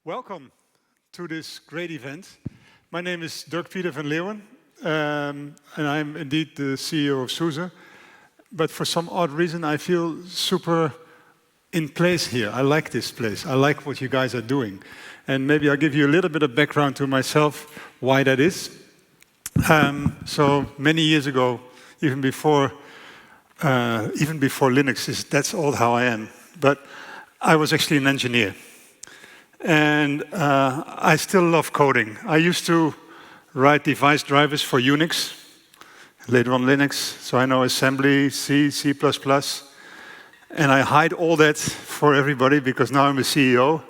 Welcome to this great event. My name is Dirk-Peter van Leeuwen, and I'm indeed the CEO of SUSE. But for some odd reason, I feel super in place here. I like this place. I like what you guys are doing. And maybe I'll give you a little bit of background to myself, why that is. So many years ago, even before Linux, that's all how I am. But I was actually an engineer. And I still love coding. I used to write device drivers for Unix, later on Linux, so I know assembly, C, C++. And I hide all that for everybody because now I'm a CEO.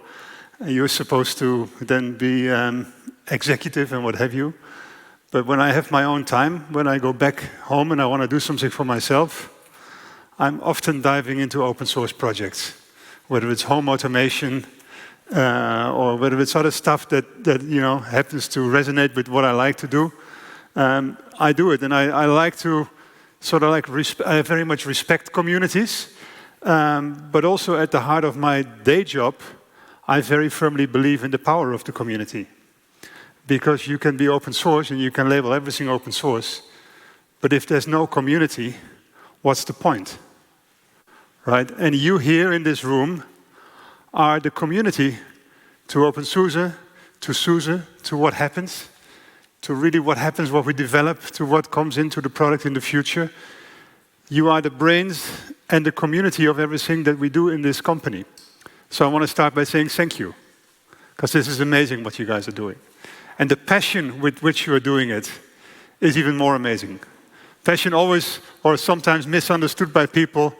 And you're supposed to then be executive and what have you. But when I have my own time, when I go back home and I want to do something for myself, I'm often diving into open source projects, whether it's home automation, or whether it's other stuff that happens to resonate with what I like to do. I do it, and I like to I very much respect communities, but also at the heart of my day job, I very firmly believe in the power of the community. Because you can be open source and you can label everything open source, but if there's no community, what's the point? Right? And you here in this room are the community to openSUSE, to SUSE, to what happens, to really what happens, what we develop, to what comes into the product in the future. You are the brains and the community of everything that we do in this company. So I want to start by saying thank you, because this is amazing what you guys are doing. And the passion with which you are doing it is even more amazing. Passion always, or sometimes misunderstood by people,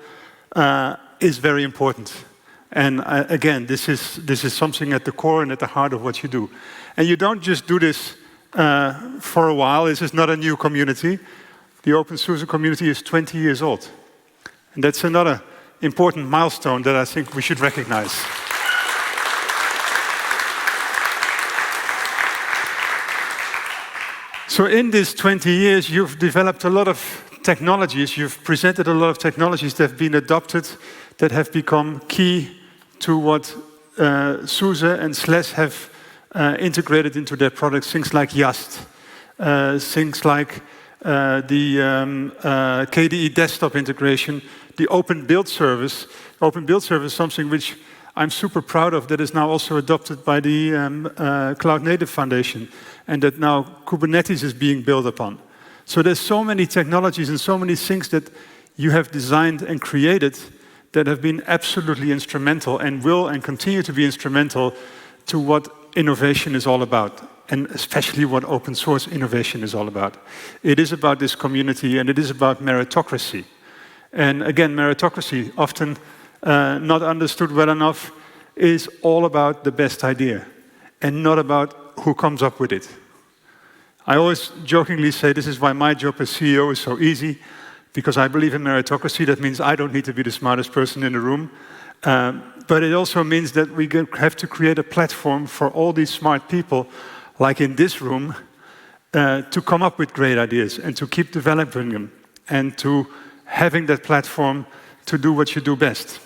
is very important. And again, this is something at the core and at the heart of what you do. And you don't just do this for a while. This is not a new community. The openSUSE community is 20 years old. And that's another important milestone that I think we should recognize. So in these 20 years, you've developed a lot of technologies. You've presented a lot of technologies that have been adopted, that have become key to what SUSE and SLES have integrated into their products. Things like YAST, things like the KDE desktop integration, the Open Build Service. Open Build Service is something which I'm super proud of, that is now also adopted by the Cloud Native Foundation, and that now Kubernetes is being built upon. So there's so many technologies and so many things that you have designed and created that have been absolutely instrumental and will and continue to be instrumental to what innovation is all about, and especially what open source innovation is all about. It is about this community, and it is about meritocracy. And again, meritocracy, often not understood well enough, is all about the best idea and not about who comes up with it. I always jokingly say this is why my job as CEO is so easy, because I believe in meritocracy. That means I don't need to be the smartest person in the room. But it also means that we have to create a platform for all these smart people, like in this room, to come up with great ideas and to keep developing them and to having that platform to do what you do best.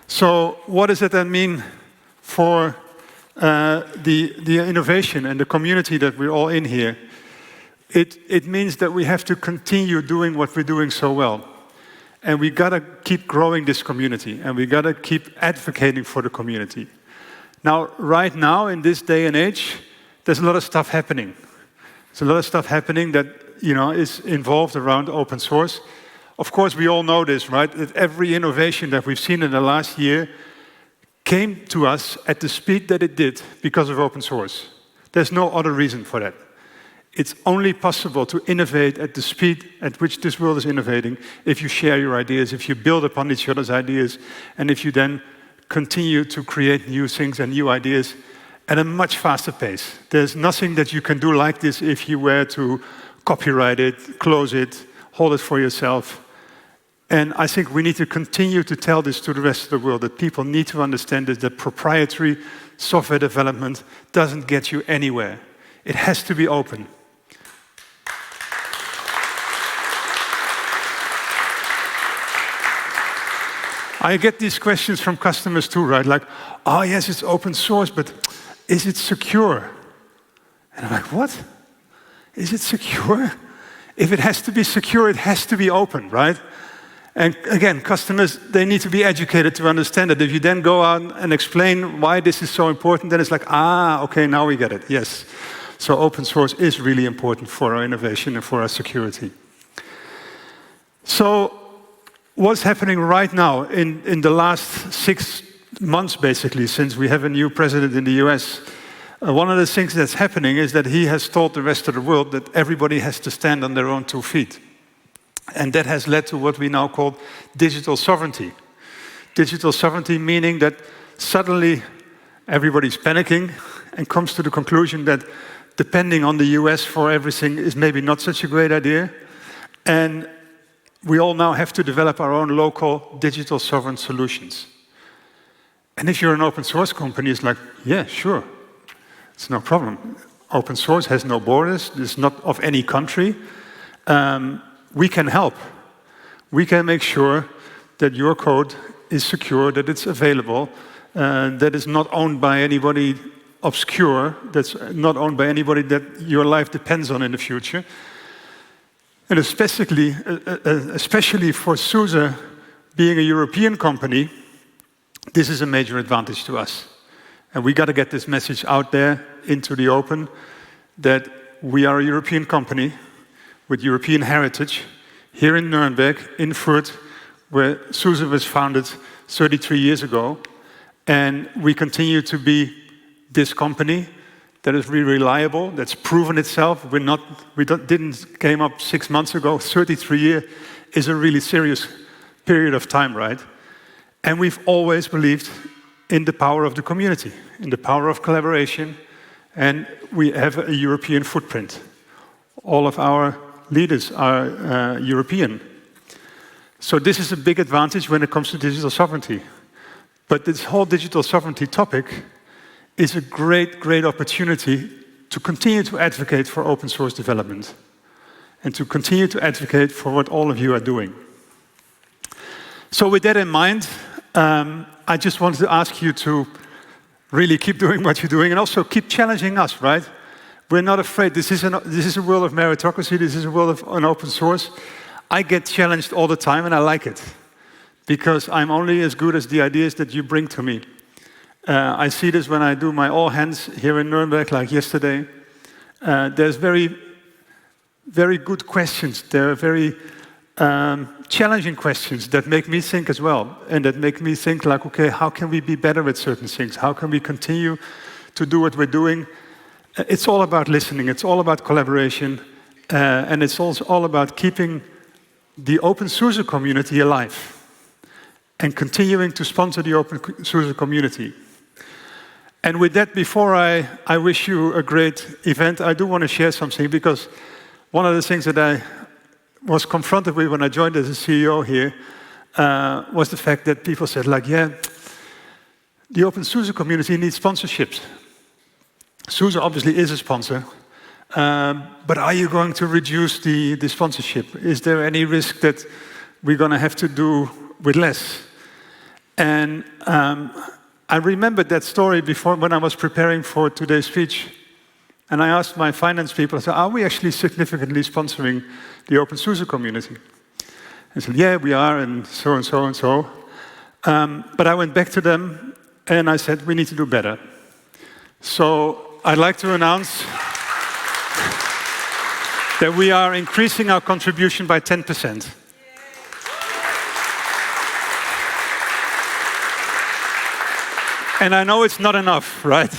So what does it then mean for the innovation and the community that we're all in here? It means that we have to continue doing what we're doing so well. And we got to keep growing this community, and we got to keep advocating for the community. Now, right now, in this day and age, there's a lot of stuff happening. There's a lot of stuff happening that is involved around open source. Of course, we all know this, right? That every innovation that we've seen in the last year came to us at the speed that it did because of open source. There's no other reason for that. It's only possible to innovate at the speed at which this world is innovating if you share your ideas, if you build upon each other's ideas, and if you then continue to create new things and new ideas at a much faster pace. There's nothing that you can do like this if you were to copyright it, close it, hold it for yourself. And I think we need to continue to tell this to the rest of the world, that people need to understand that proprietary software development doesn't get you anywhere. It has to be open. I get these questions from customers too, right? Like, oh yes, it's open source, but is it secure? And I'm like, what? Is it secure? If it has to be secure, it has to be open, right? And again, customers, they need to be educated to understand it. If you then go out and explain why this is so important, then it's like, okay, now we get it, yes. So open source is really important for our innovation and for our security. So what's happening right now in the last 6 months, basically, since we have a new president in the US, one of the things that's happening is that he has told the rest of the world that everybody has to stand on their own 2 feet. And that has led to what we now call digital sovereignty. Digital sovereignty meaning that suddenly everybody's panicking and comes to the conclusion that depending on the US for everything is maybe not such a great idea. And we all now have to develop our own local digital sovereign solutions. And if you're an open source company, it's like, yeah, sure, it's no problem. Open source has no borders, it's not of any country. We can help. We can make sure that your code is secure, that it's available, that it's not owned by anybody obscure, that's not owned by anybody that your life depends on in the future. And especially for SUSE, being a European company, this is a major advantage to us. And we got to get this message out there into the open, that we are a European company with European heritage, here in Nuremberg, in Fürth, where SUSE was founded 33 years ago. And we continue to be this company that is really reliable, that's proven itself. Didn't came up 6 months ago. 33 years is a really serious period of time, right? And we've always believed in the power of the community, in the power of collaboration, and we have a European footprint. All of our leaders are European. So this is a big advantage when it comes to digital sovereignty. But this whole digital sovereignty topic is a great, great opportunity to continue to advocate for open source development and to continue to advocate for what all of you are doing. So with that in mind, I just wanted to ask you to really keep doing what you're doing and also keep challenging us, right? We're not afraid. This is a world of meritocracy. This is a world of an open source. I get challenged all the time, and I like it because I'm only as good as the ideas that you bring to me. I see this when I do my all hands here in Nuremberg, like yesterday. There's very, very good questions. There are very challenging questions that make me think as well, and that make me think like, okay, how can we be better at certain things? How can we continue to do what we're doing? It's all about listening. It's all about collaboration, and it's also all about keeping the openSUSE community alive and continuing to sponsor the openSUSE community. And with that, before I wish you a great event, I do want to share something, because one of the things that I was confronted with when I joined as a CEO here was the fact that people said, like, yeah, the openSUSE community needs sponsorships. SUSE obviously is a sponsor, but are you going to reduce the sponsorship? Is there any risk that we're going to have to do with less? And I remembered that story before when I was preparing for today's speech. And I asked my finance people, I said, are we actually significantly sponsoring the openSUSE community? They said, yeah, we are, and so and so and so. But I went back to them and I said, we need to do better. So I'd like to announce that we are increasing our contribution by 10%. And I know it's not enough, right?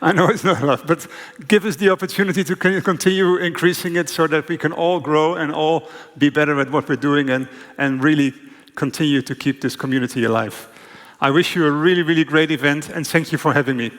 I know it's not enough, but give us the opportunity to continue increasing it so that we can all grow and all be better at what we're doing and really continue to keep this community alive. I wish you a really, really great event, and thank you for having me.